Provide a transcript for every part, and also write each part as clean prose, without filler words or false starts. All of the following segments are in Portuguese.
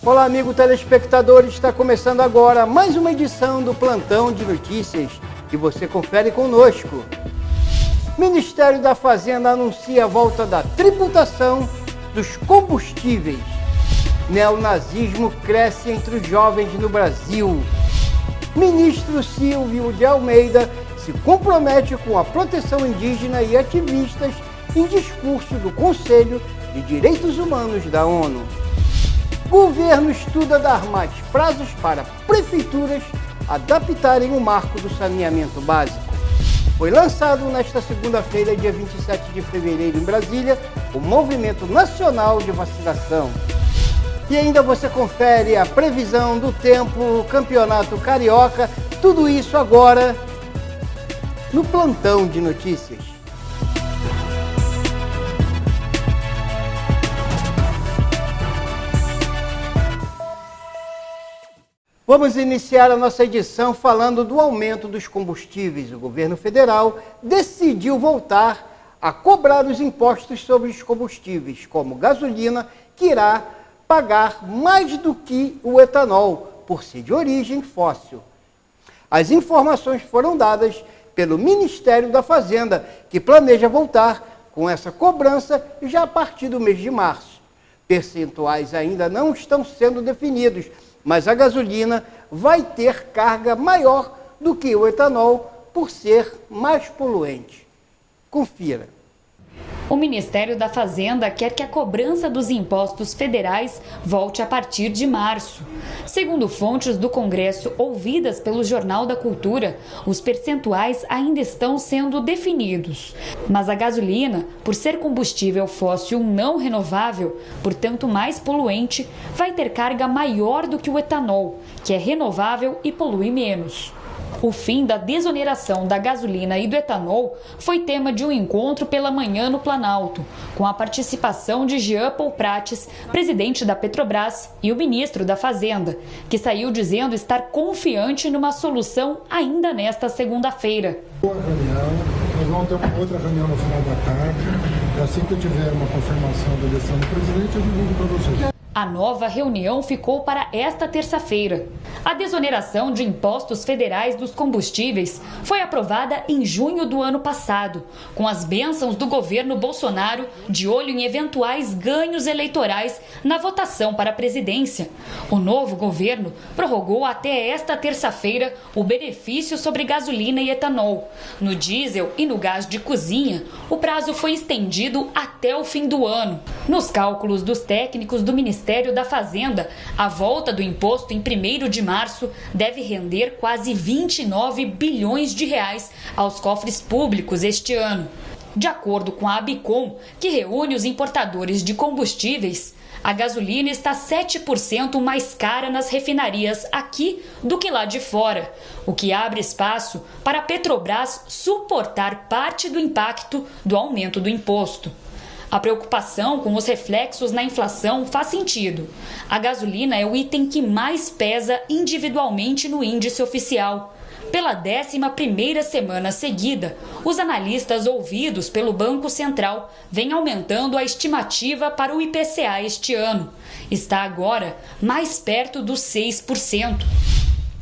Olá, amigo telespectador, está começando agora mais uma edição do Plantão de Notícias que você confere conosco. Ministério da Fazenda anuncia a volta da tributação dos combustíveis. Neonazismo cresce entre os jovens no Brasil. Ministro Silvio de Almeida se compromete com a proteção indígena e ativistas em discurso do Conselho de Direitos Humanos da ONU. Governo estuda dar mais prazos para prefeituras adaptarem o marco do saneamento básico. Foi lançado nesta segunda-feira, dia 27 de fevereiro, em Brasília, o Movimento Nacional de Vacinação. E ainda você confere a previsão do tempo, o Campeonato Carioca, tudo isso agora no Plantão de Notícias. Vamos iniciar a nossa edição falando do aumento dos combustíveis. O governo federal decidiu voltar a cobrar os impostos sobre os combustíveis, como gasolina, que irá pagar mais do que o etanol, por ser de origem fóssil. As informações foram dadas pelo Ministério da Fazenda, que planeja voltar com essa cobrança já a partir do mês de março. Percentuais ainda não estão sendo definidos, mas a gasolina vai ter carga maior do que o etanol por ser mais poluente. Confira. O Ministério da Fazenda quer que a cobrança dos impostos federais volte a partir de março. Segundo fontes do Congresso ouvidas pelo Jornal da Cultura, os percentuais ainda estão sendo definidos. Mas a gasolina, por ser combustível fóssil não renovável, portanto mais poluente, vai ter carga maior do que o etanol, que é renovável e polui menos. O fim da desoneração da gasolina e do etanol foi tema de um encontro pela manhã no Planalto, com a participação de Jean Paul Prates, presidente da Petrobras, e o ministro da Fazenda, que saiu dizendo estar confiante numa solução ainda nesta segunda-feira. Nós vamos ter uma outra reunião no final da tarde. Assim que eu tiver uma confirmação da eleição do presidente, eu divulgo para vocês. A nova reunião ficou para esta terça-feira. A desoneração de impostos federais dos combustíveis foi aprovada em junho do ano passado, com as bênçãos do governo Bolsonaro de olho em eventuais ganhos eleitorais na votação para a presidência. O novo governo prorrogou até esta terça-feira o benefício sobre gasolina e etanol. No diesel e no gás de cozinha, o prazo foi estendido até o fim do ano. Nos cálculos dos técnicos do Ministério da Fazenda, a volta do imposto em 1º de março deve render quase 29 bilhões de reais aos cofres públicos este ano. De acordo com a Abicom, que reúne os importadores de combustíveis, a gasolina está 7% mais cara nas refinarias aqui do que lá de fora, o que abre espaço para a Petrobras suportar parte do impacto do aumento do imposto. A preocupação com os reflexos na inflação faz sentido. A gasolina é o item que mais pesa individualmente no índice oficial. Pela 11ª semana seguida, os analistas ouvidos pelo Banco Central vêm aumentando a estimativa para o IPCA este ano. Está agora mais perto dos 6%.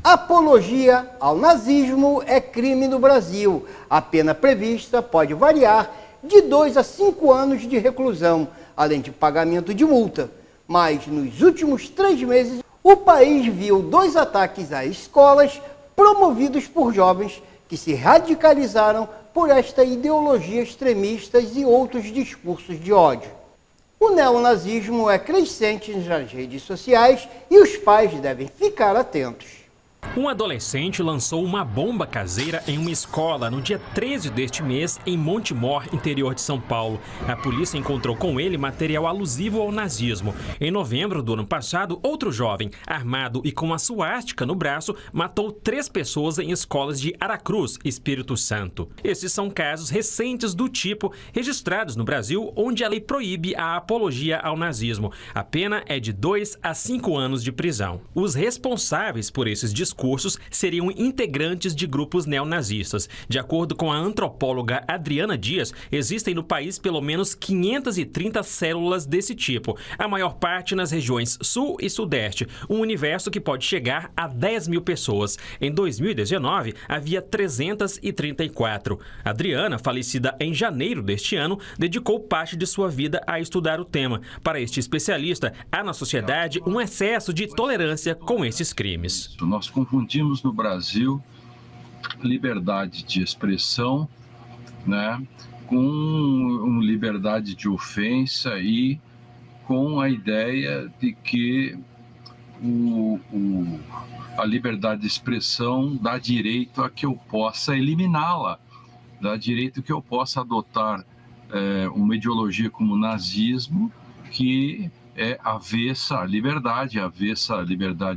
Apologia ao nazismo é crime no Brasil. A pena prevista pode variar de 2 a 5 anos de reclusão, além de pagamento de multa. Mas nos últimos 3 meses, o país viu 2 ataques a escolas promovidos por jovens que se radicalizaram por esta ideologia extremista e outros discursos de ódio. O neonazismo é crescente nas redes sociais e os pais devem ficar atentos. Um adolescente lançou uma bomba caseira em uma escola no dia 13 deste mês em Montemor, interior de São Paulo. A polícia encontrou com ele material alusivo ao nazismo. Em novembro do ano passado, outro jovem, armado e com uma suástica no braço, matou 3 pessoas em escolas de Aracruz, Espírito Santo. Esses são casos recentes do tipo registrados no Brasil, onde a lei proíbe a apologia ao nazismo. A pena é de 2 a 5 anos de prisão. Os responsáveis por esses discursos discursos seriam integrantes de grupos neonazistas. De acordo com a antropóloga Adriana Dias, existem no país pelo menos 530 células desse tipo, a maior parte nas regiões Sul e Sudeste, um universo que pode chegar a 10 mil pessoas. Em 2019, havia 334. Adriana, falecida em janeiro deste ano, dedicou parte de sua vida a estudar o tema. Para este especialista, há na sociedade um excesso de tolerância com esses crimes. Nós confundimos no Brasil liberdade de expressão, né, com liberdade de ofensa e com a ideia de que a liberdade de expressão dá direito a que eu possa eliminá-la, dá direito a que eu possa adotar uma ideologia como o nazismo, que é avessa à liberdade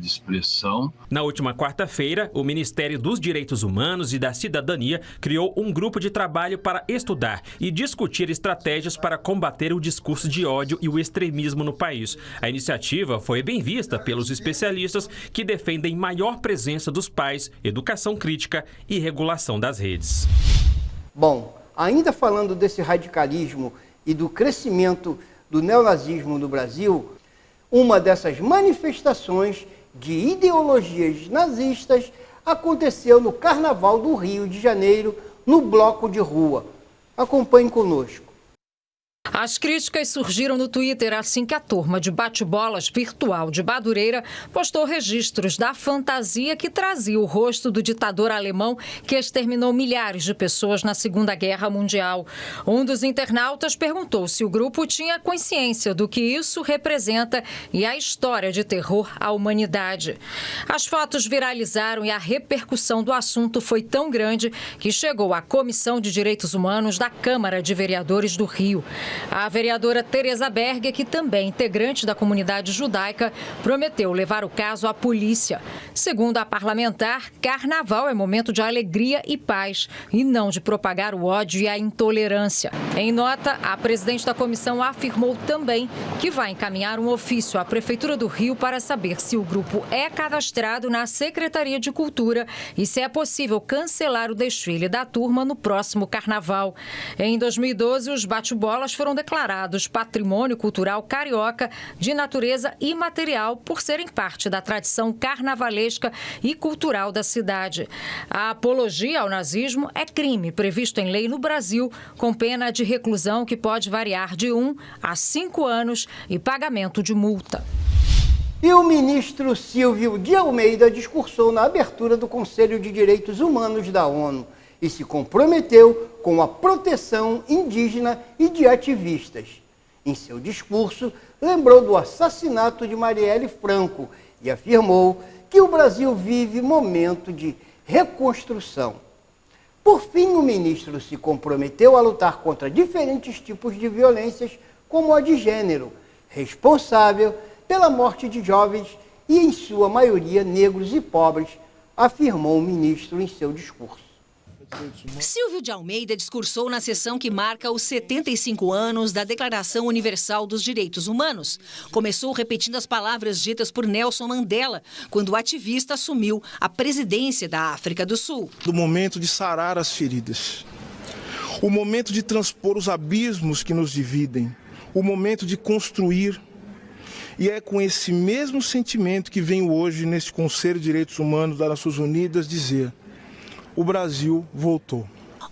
de expressão. Na última quarta-feira, o Ministério dos Direitos Humanos e da Cidadania criou um grupo de trabalho para estudar e discutir estratégias para combater o discurso de ódio e o extremismo no país. A iniciativa foi bem vista pelos especialistas que defendem maior presença dos pais, educação crítica e regulação das redes. Bom, ainda falando desse radicalismo e do crescimento do neonazismo no Brasil, uma dessas manifestações de ideologias nazistas aconteceu no Carnaval do Rio de Janeiro, no bloco de rua. Acompanhe conosco. As críticas surgiram no Twitter assim que a turma de bate-bolas virtual de Madureira postou registros da fantasia que trazia o rosto do ditador alemão que exterminou milhares de pessoas na Segunda Guerra Mundial. Um dos internautas perguntou se o grupo tinha consciência do que isso representa e a história de terror à humanidade. As fotos viralizaram e a repercussão do assunto foi tão grande que chegou à Comissão de Direitos Humanos da Câmara de Vereadores do Rio. A vereadora Tereza Berger, que também é integrante da comunidade judaica, prometeu levar o caso à polícia. Segundo a parlamentar, carnaval é momento de alegria e paz, e não de propagar o ódio e a intolerância. Em nota, a presidente da comissão afirmou também que vai encaminhar um ofício à Prefeitura do Rio para saber se o grupo é cadastrado na Secretaria de Cultura e se é possível cancelar o desfile da turma no próximo carnaval. Em 2012, os bate-bolas foram declarados Patrimônio Cultural Carioca de natureza imaterial por serem parte da tradição carnavalesca e cultural da cidade. A apologia ao nazismo é crime previsto em lei no Brasil, com pena de reclusão que pode variar de 1 a 5 anos e pagamento de multa. E o ministro Silvio de Almeida discursou na abertura do Conselho de Direitos Humanos da ONU e se comprometeu com a proteção indígena e de ativistas. Em seu discurso, lembrou do assassinato de Marielle Franco e afirmou que o Brasil vive momento de reconstrução. Por fim, o ministro se comprometeu a lutar contra diferentes tipos de violências, como a de gênero, responsável pela morte de jovens e, em sua maioria, negros e pobres, afirmou o ministro em seu discurso. Silvio de Almeida discursou na sessão que marca os 75 anos da Declaração Universal dos Direitos Humanos. Começou repetindo as palavras ditas por Nelson Mandela, quando o ativista assumiu a presidência da África do Sul. Do momento de sarar as feridas, o momento de transpor os abismos que nos dividem, o momento de construir. E é com esse mesmo sentimento que venho hoje neste Conselho de Direitos Humanos das Nações Unidas dizer: o Brasil voltou.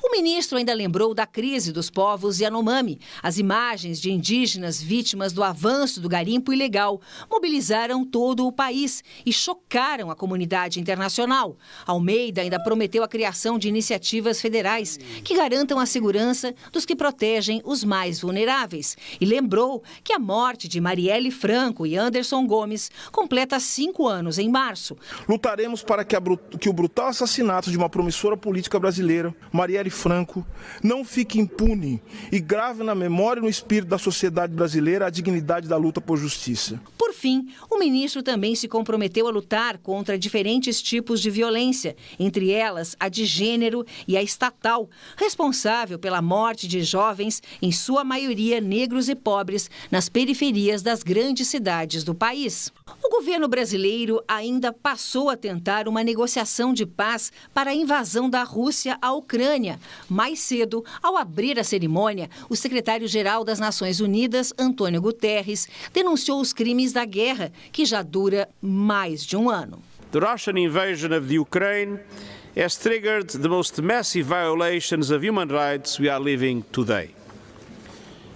O ministro ainda lembrou da crise dos povos Yanomami. As imagens de indígenas vítimas do avanço do garimpo ilegal mobilizaram todo o país e chocaram a comunidade internacional. Almeida ainda prometeu a criação de iniciativas federais que garantam a segurança dos que protegem os mais vulneráveis. E lembrou que a morte de Marielle Franco e Anderson Gomes completa 5 anos em março. Lutaremos para que o brutal assassinato de uma promissora política brasileira, Marielle Franco, não fique impune e grave na memória e no espírito da sociedade brasileira a dignidade da luta por justiça. Por fim, o ministro também se comprometeu a lutar contra diferentes tipos de violência, entre elas a de gênero e a estatal, responsável pela morte de jovens, em sua maioria negros e pobres, nas periferias das grandes cidades do país. O governo brasileiro ainda passou a tentar uma negociação de paz para a invasão da Rússia à Ucrânia. Mais cedo, ao abrir a cerimônia, o secretário-geral das Nações Unidas, Antônio Guterres, denunciou os crimes da guerra, que já dura mais de um ano. The Russian invasion of the Ukraine has triggered the most massive violations of human rights we are living today.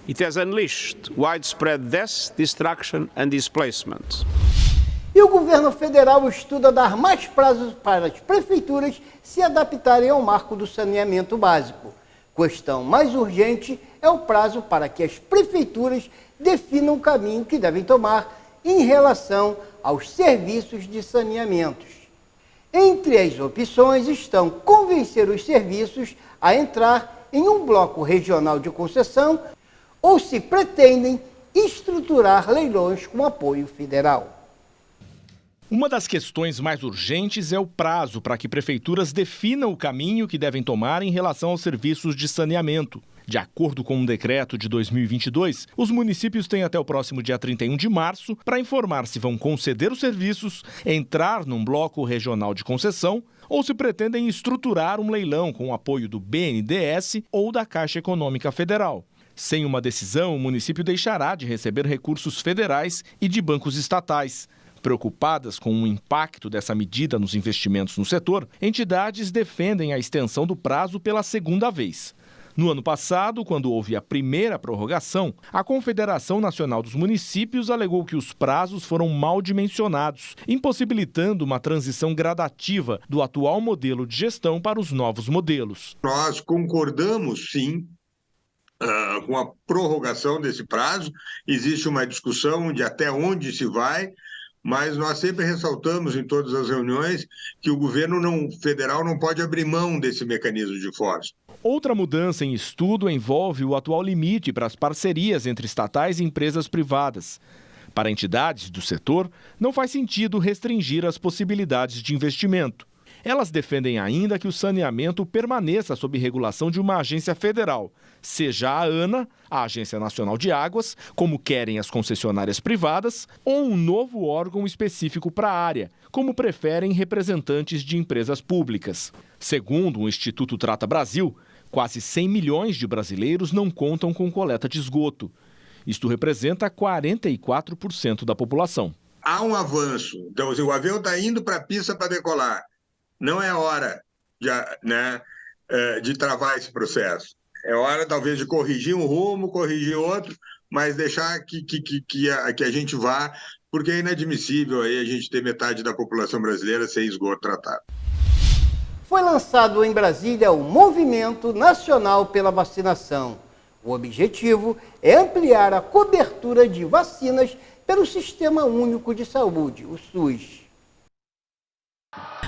It has unleashed widespread death, destruction and displacement. E o governo federal estuda dar mais prazos para as prefeituras se adaptarem ao marco do saneamento básico. Questão mais urgente é o prazo para que as prefeituras definam o caminho que devem tomar em relação aos serviços de saneamentos. Entre as opções estão convencer os serviços a entrar em um bloco regional de concessão ou se pretendem estruturar leilões com apoio federal. Uma das questões mais urgentes é o prazo para que prefeituras definam o caminho que devem tomar em relação aos serviços de saneamento. De acordo com um decreto de 2022, os municípios têm até o próximo dia 31 de março para informar se vão conceder os serviços, entrar num bloco regional de concessão ou se pretendem estruturar um leilão com o apoio do BNDES ou da Caixa Econômica Federal. Sem uma decisão, o município deixará de receber recursos federais e de bancos estatais. Preocupadas com o impacto dessa medida nos investimentos no setor, entidades defendem a extensão do prazo pela segunda vez. No ano passado, quando houve a primeira prorrogação, a Confederação Nacional dos Municípios alegou que os prazos foram mal dimensionados, impossibilitando uma transição gradativa do atual modelo de gestão para os novos modelos. Nós concordamos, sim, com a prorrogação desse prazo. Existe uma discussão de até onde se vai, mas nós sempre ressaltamos em todas as reuniões que o governo federal não pode abrir mão desse mecanismo de força. Outra mudança em estudo envolve o atual limite para as parcerias entre estatais e empresas privadas. Para entidades do setor, não faz sentido restringir as possibilidades de investimento. Elas defendem ainda que o saneamento permaneça sob regulação de uma agência federal, seja a ANA, a Agência Nacional de Águas, como querem as concessionárias privadas, ou um novo órgão específico para a área, como preferem representantes de empresas públicas. Segundo o Instituto Trata Brasil, quase 100 milhões de brasileiros não contam com coleta de esgoto. Isto representa 44% da população. Há um avanço. Então, o avião está indo para a pista para decolar. Não é hora de travar esse processo. É hora, talvez, de corrigir um rumo, corrigir outro, mas deixar que a gente vá, porque é inadmissível aí a gente ter metade da população brasileira sem esgoto tratado. Foi lançado em Brasília o Movimento Nacional pela Vacinação. O objetivo é ampliar a cobertura de vacinas pelo Sistema Único de Saúde, o SUS.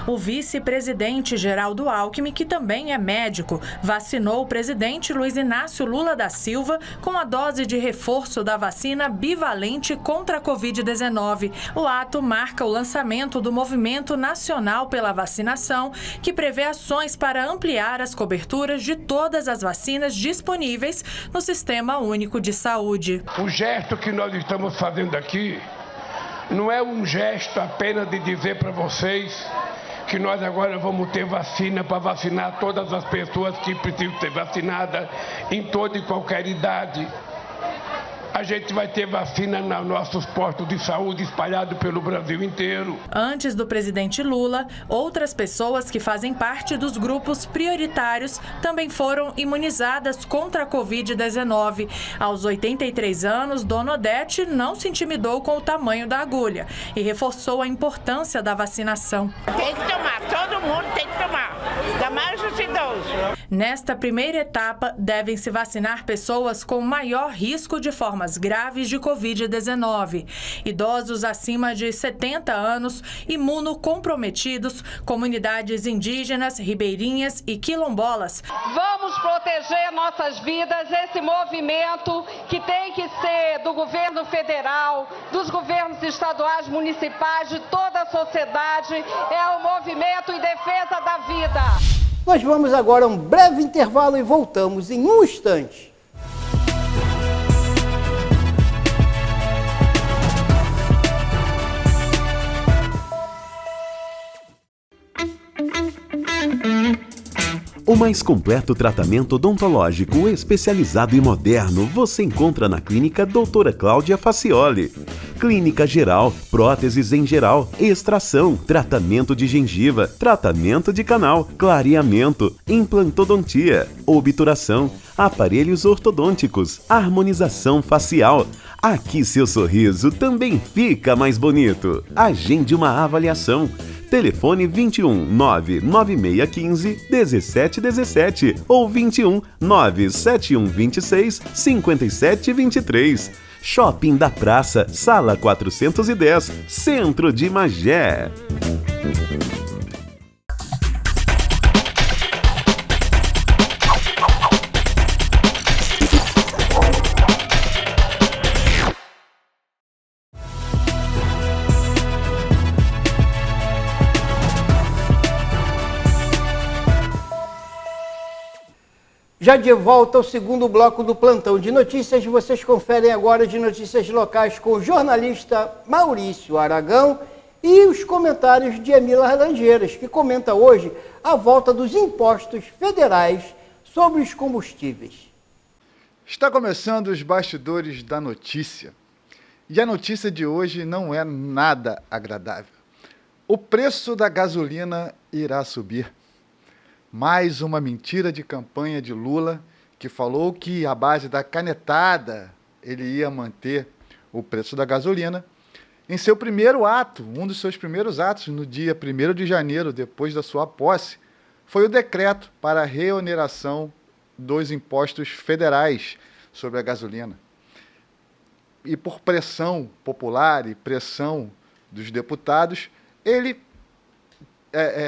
O vice-presidente Geraldo Alckmin, que também é médico, vacinou o presidente Luiz Inácio Lula da Silva com a dose de reforço da vacina bivalente contra a Covid-19. O ato marca o lançamento do Movimento Nacional pela Vacinação, que prevê ações para ampliar as coberturas de todas as vacinas disponíveis no Sistema Único de Saúde. O gesto que nós estamos fazendo aqui não é um gesto apenas de dizer para vocês que nós agora vamos ter vacina para vacinar todas as pessoas que precisam ser vacinadas em toda e qualquer idade. A gente vai ter vacina nos nossos postos de saúde espalhados pelo Brasil inteiro. Antes do presidente Lula, outras pessoas que fazem parte dos grupos prioritários também foram imunizadas contra a Covid-19. Aos 83 anos, Dona Odete não se intimidou com o tamanho da agulha e reforçou a importância da vacinação. Tem que tomar, todo mundo tem que tomar. Da mais os idosos. Nesta primeira etapa, devem se vacinar pessoas com maior risco de formas graves de Covid-19, idosos acima de 70 anos, imunocomprometidos, comunidades indígenas, ribeirinhas e quilombolas. Vamos proteger nossas vidas, esse movimento que tem que ser do governo federal, dos governos estaduais, municipais, de toda a sociedade, é o movimento em defesa da vida. Nós vamos agora a um breve intervalo e voltamos em um instante. O mais completo tratamento odontológico especializado e moderno você encontra na Clínica Doutora Cláudia Facioli. Clínica geral, próteses em geral, extração, tratamento de gengiva, tratamento de canal, clareamento, implantodontia, obturação, aparelhos ortodônticos, harmonização facial. Aqui seu sorriso também fica mais bonito. Agende uma avaliação. Telefone 21 99615 1717 ou 21 97126 5723. Shopping da Praça, Sala 410, Centro de Magé. Já de volta ao segundo bloco do Plantão de Notícias, vocês conferem agora de notícias locais com o jornalista Maurício Aragão e os comentários de Emila Laranjeiras, que comenta hoje a volta dos impostos federais sobre os combustíveis. Está começando os bastidores da notícia. E a notícia de hoje não é nada agradável. O preço da gasolina irá subir. Mais uma mentira de campanha de Lula, que falou que à base da canetada ele ia manter o preço da gasolina. Em seu primeiro ato, um dos seus primeiros atos, no dia 1º de janeiro, depois da sua posse, foi o decreto para a reoneração dos impostos federais sobre a gasolina. E por pressão popular e pressão dos deputados, ele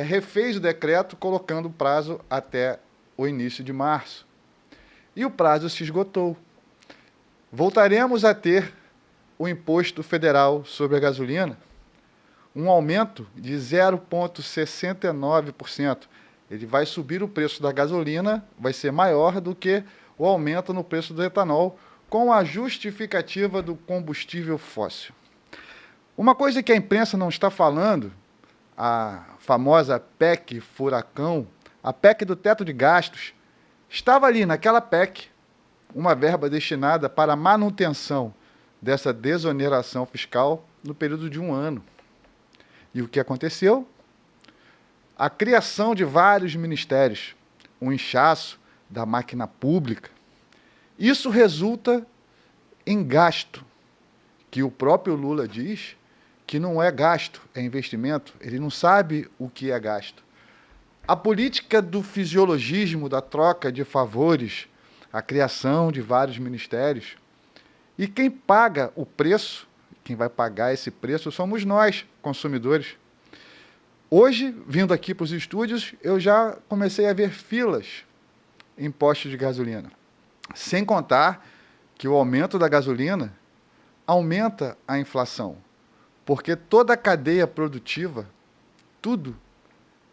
refez o decreto colocando o prazo até o início de março. E o prazo se esgotou. Voltaremos a ter o imposto federal sobre a gasolina, um aumento de 0,69%. Ele vai subir o preço da gasolina, vai ser maior do que o aumento no preço do etanol, com a justificativa do combustível fóssil. Uma coisa que a imprensa não está falando, a famosa PEC Furacão, a PEC do teto de gastos, estava ali naquela PEC, uma verba destinada para a manutenção dessa desoneração fiscal no período de 1 ano. E o que aconteceu? A criação de vários ministérios, um inchaço da máquina pública. Isso resulta em gasto, que o próprio Lula diz que não é gasto, é investimento. Ele não sabe o que é gasto. A política do fisiologismo, da troca de favores, a criação de vários ministérios. E quem paga o preço, quem vai pagar esse preço, somos nós, consumidores. Hoje, vindo aqui para os estúdios, eu já comecei a ver filas em postos de gasolina. Sem contar que o aumento da gasolina aumenta a inflação. Porque toda a cadeia produtiva, tudo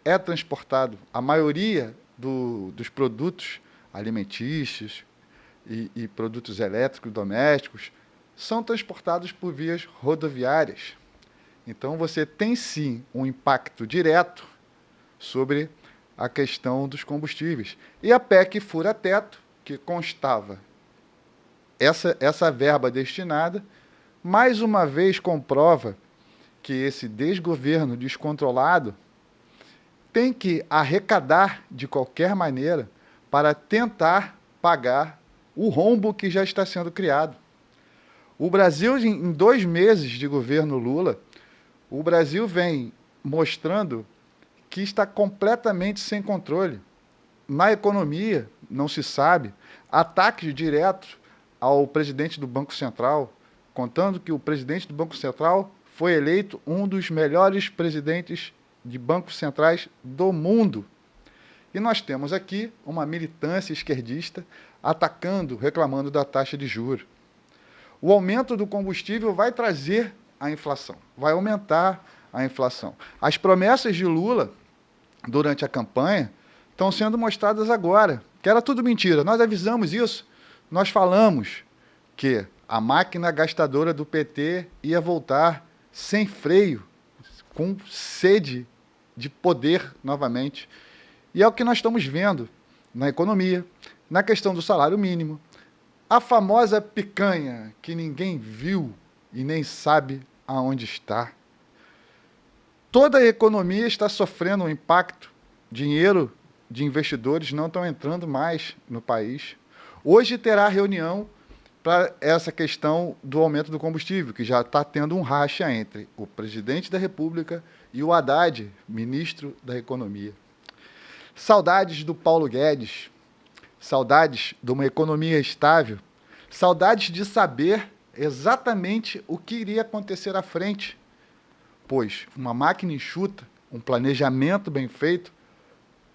é transportado. A maioria dos produtos alimentícios e produtos elétricos domésticos são transportados por vias rodoviárias. Então, você tem, sim, um impacto direto sobre a questão dos combustíveis. E a PEC fura-teto, que constava essa verba destinada, mais uma vez comprova que esse desgoverno descontrolado tem que arrecadar de qualquer maneira para tentar pagar o rombo que já está sendo criado. O Brasil, em 2 meses de governo Lula, o Brasil vem mostrando que está completamente sem controle. Na economia, não se sabe, ataques diretos ao presidente do Banco Central, contando que o presidente do Banco Central foi eleito um dos melhores presidentes de bancos centrais do mundo. E nós temos aqui uma militância esquerdista atacando, reclamando da taxa de juros. O aumento do combustível vai trazer a inflação, vai aumentar a inflação. As promessas de Lula durante a campanha estão sendo mostradas agora, que era tudo mentira. Nós avisamos isso, nós falamos que a máquina gastadora do PT ia voltar sem freio, com sede de poder novamente. E é o que nós estamos vendo na economia, na questão do salário mínimo, a famosa picanha que ninguém viu e nem sabe aonde está. Toda a economia está sofrendo um impacto, dinheiro de investidores não estão entrando mais no país. Hoje terá reunião para essa questão do aumento do combustível, que já está tendo um racha entre o presidente da República e o Haddad, ministro da Economia. Saudades do Paulo Guedes, saudades de uma economia estável, saudades de saber exatamente o que iria acontecer à frente, pois uma máquina enxuta, um planejamento bem feito,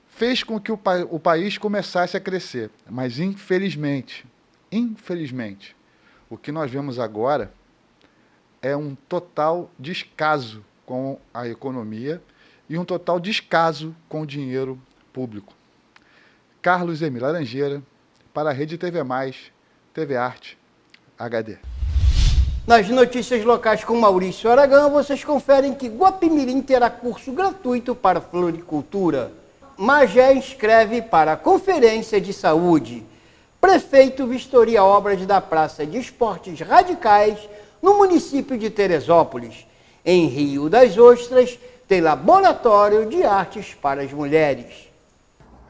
fez com que o país começasse a crescer. Mas, infelizmente, o que nós vemos agora é um total descaso com a economia e um total descaso com o dinheiro público. Carlos Emir Laranjeira, para a Rede TV+, TV Arte, HD. Nas notícias locais com Maurício Aragão, vocês conferem que Guapimirim terá curso gratuito para floricultura. Magé inscreve para a Conferência de Saúde. Prefeito vistoria obras da Praça de Esportes Radicais no município de Teresópolis. Em Rio das Ostras, tem laboratório de artes para as mulheres.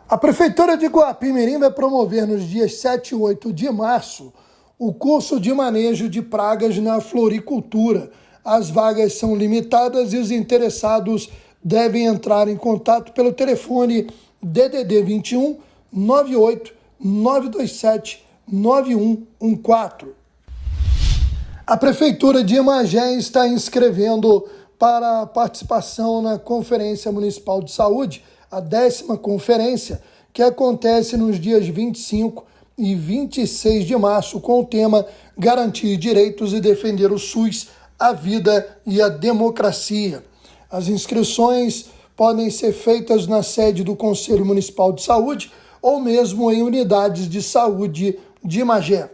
A Prefeitura de Guapimirim vai promover nos dias 7 e 8 de março o curso de manejo de pragas na floricultura. As vagas são limitadas e os interessados devem entrar em contato pelo telefone DDD 21 98 927 9114. A Prefeitura de Magé está inscrevendo para a participação na Conferência Municipal de Saúde, a 10ª conferência, que acontece nos dias 25 e 26 de março, com o tema Garantir Direitos e Defender o SUS, a Vida e a Democracia. As inscrições podem ser feitas na sede do Conselho Municipal de Saúde ou mesmo em unidades de saúde de Magé.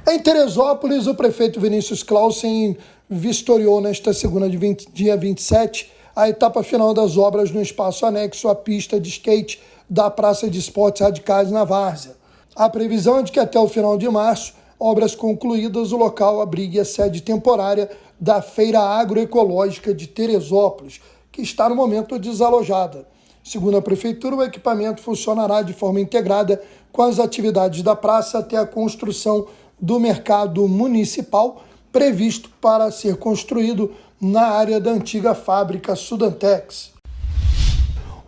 Em Teresópolis, o prefeito Vinícius Clausen vistoriou nesta segunda, dia 27, a etapa final das obras no espaço anexo à pista de skate da Praça de Esportes Radicais na Várzea. A previsão é de que até o final de março, obras concluídas, o local abrigue a sede temporária da Feira Agroecológica de Teresópolis, que está no momento desalojada. Segundo a Prefeitura, o equipamento funcionará de forma integrada com as atividades da praça até a construção do mercado municipal, previsto para ser construído na área da antiga fábrica Sudantex.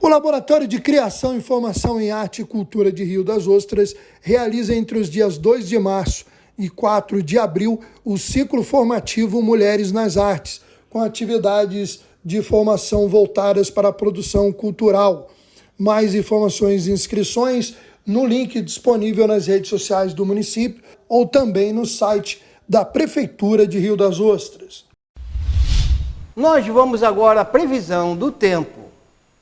O Laboratório de Criação, Informação em Arte e Cultura de Rio das Ostras realiza entre os dias 2 de março e 4 de abril o ciclo formativo Mulheres nas Artes, com atividades de formação voltadas para a produção cultural. Mais informações e inscrições no link disponível nas redes sociais do município ou também no site da Prefeitura de Rio das Ostras. Nós vamos agora à previsão do tempo,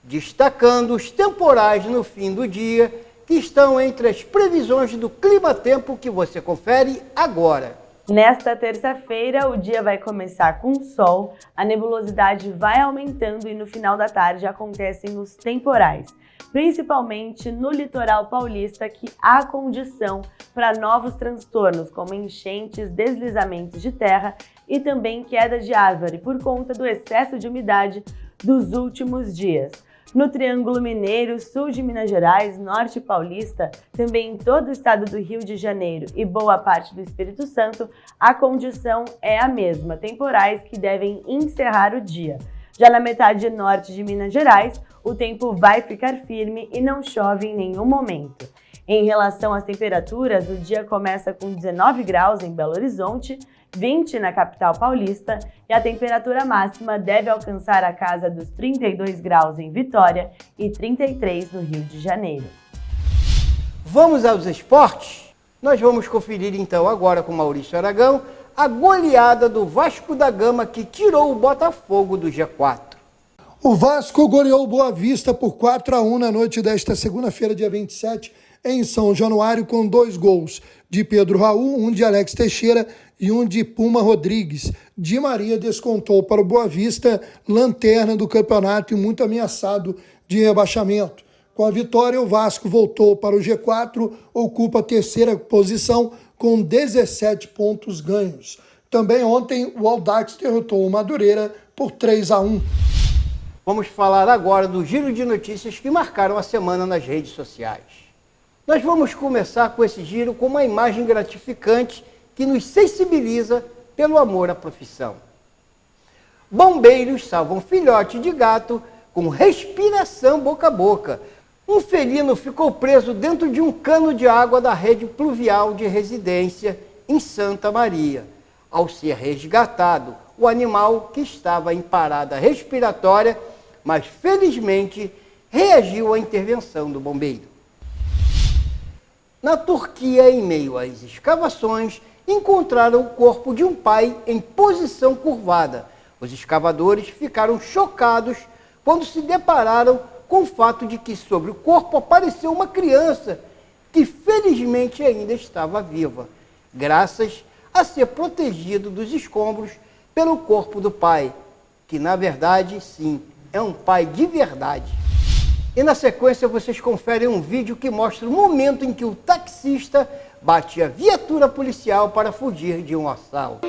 destacando os temporais no fim do dia, que estão entre as previsões do clima-tempo que você confere agora. Nesta terça-feira, o dia vai começar com sol, a nebulosidade vai aumentando e no final da tarde acontecem os temporais, principalmente no litoral paulista, que há condição para novos transtornos, como enchentes, deslizamentos de terra e também queda de árvore, por conta do excesso de umidade dos últimos dias. No Triângulo Mineiro, sul de Minas Gerais, norte paulista, também em todo o estado do Rio de Janeiro e boa parte do Espírito Santo, a condição é a mesma, temporais que devem encerrar o dia. Já na metade norte de Minas Gerais, o tempo vai ficar firme e não chove em nenhum momento. Em relação às temperaturas, o dia começa com 19 graus em Belo Horizonte, 20 na capital paulista e a temperatura máxima deve alcançar a casa dos 32 graus em Vitória e 33 no Rio de Janeiro. Vamos aos esportes? Nós vamos conferir então agora com Maurício Aragão a goleada do Vasco da Gama que tirou o Botafogo do G4. O Vasco goleou o Boa Vista por 4-1 na noite desta segunda-feira, dia 27, em São Januário, com 2 gols de Pedro Raul, um de Alex Teixeira e um de Puma Rodrigues. Di Maria descontou para o Boa Vista, lanterna do campeonato e muito ameaçado de rebaixamento. Com a vitória, o Vasco voltou para o G4, ocupa a 3ª posição com 17 pontos ganhos. Também ontem, o Audax derrotou o Madureira por 3-1. Vamos falar agora do giro de notícias que marcaram a semana nas redes sociais. Nós vamos começar com esse giro com uma imagem gratificante que nos sensibiliza pelo amor à profissão. Bombeiros salvam filhote de gato com respiração boca a boca. Um felino ficou preso dentro de um cano de água da rede pluvial de residência em Santa Maria. Ao ser resgatado, o animal, que estava em parada respiratória, mas felizmente reagiu à intervenção do bombeiro. Na Turquia, em meio às escavações, encontraram o corpo de um pai em posição curvada. Os escavadores ficaram chocados quando se depararam com o fato de que sobre o corpo apareceu uma criança que felizmente ainda estava viva, graças a ser protegido dos escombros pelo corpo do pai, que na verdade, sim, é um pai de verdade. E na sequência vocês conferem um vídeo que mostra o momento em que o taxista bate a viatura policial para fugir de um assalto.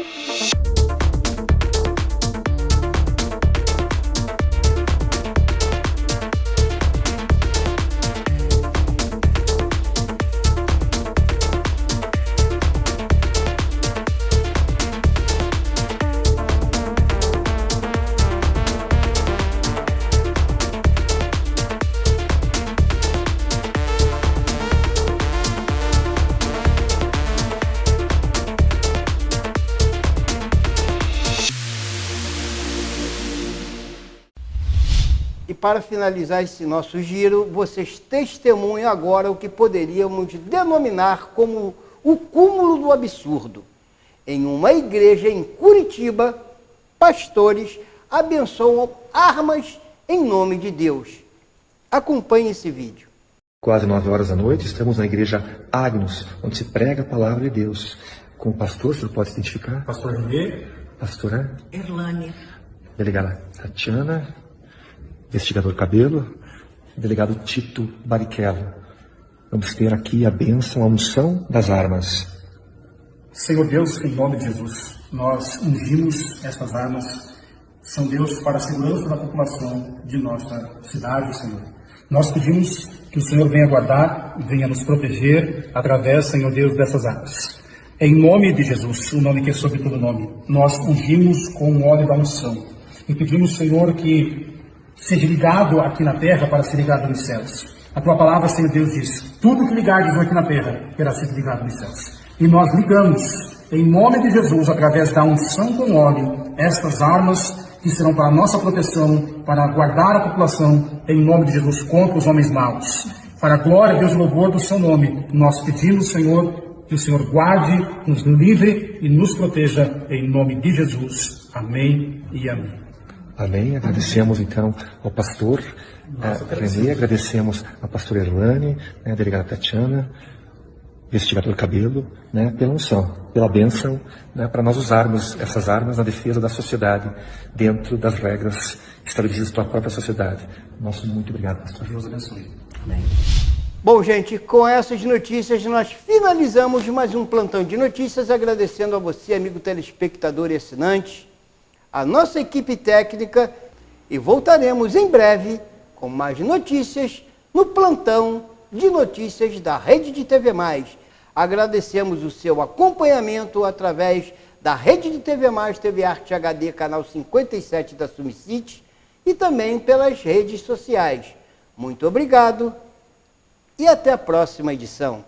E para finalizar esse nosso giro, vocês testemunham agora o que poderíamos denominar como o cúmulo do absurdo. Em uma igreja em Curitiba, pastores abençoam armas em nome de Deus. Acompanhe esse vídeo. Quase 9 horas da noite, estamos na igreja Agnus, onde se prega a palavra de Deus. Com o pastor, o senhor pode se identificar? Pastor Renê. Pastora Erlânia. Delegada Tatiana. Investigador Cabelo, delegado Tito Barrichello. Vamos ter aqui a bênção, a unção das armas. Senhor Deus, em nome de Jesus, nós ungimos essas armas. São Deus para a segurança da população de nossa cidade, Senhor. Nós pedimos que o Senhor venha guardar e venha nos proteger através, Senhor Deus, dessas armas. Em nome de Jesus, o nome que é sobre todo nome, nós ungimos com o óleo da unção. E pedimos, Senhor, que seja ligado aqui na terra para ser ligado nos céus. A tua palavra, Senhor Deus, diz: tudo que ligardes aqui na terra terá sido ligado nos céus. E nós ligamos, em nome de Jesus, através da unção com óleo, estas armas que serão para a nossa proteção, para guardar a população, em nome de Jesus, contra os homens maus. Para a glória, Deus, e louvor do seu nome, nós pedimos, Senhor, que o Senhor guarde, nos livre e nos proteja, em nome de Jesus. Amém e amém. Amém. Agradecemos então ao pastor Renê, agradecemos à pastora Erlane, a delegada Tatiana, investigador Cabelo, pela unção, pela bênção, para nós usarmos essas armas na defesa da sociedade, dentro das regras estabelecidas pela própria sociedade. Nosso muito obrigado, pastor. Deus abençoe. Amém. Bom, gente, com essas notícias nós finalizamos mais um plantão de notícias, agradecendo a você, amigo telespectador e assinante, a nossa equipe técnica, e voltaremos em breve com mais notícias no plantão de notícias da Rede de TV+. Agradecemos o seu acompanhamento através da Rede de TV+, TV Arte HD, canal 57 da Sumicity, e também pelas redes sociais. Muito obrigado e até a próxima edição.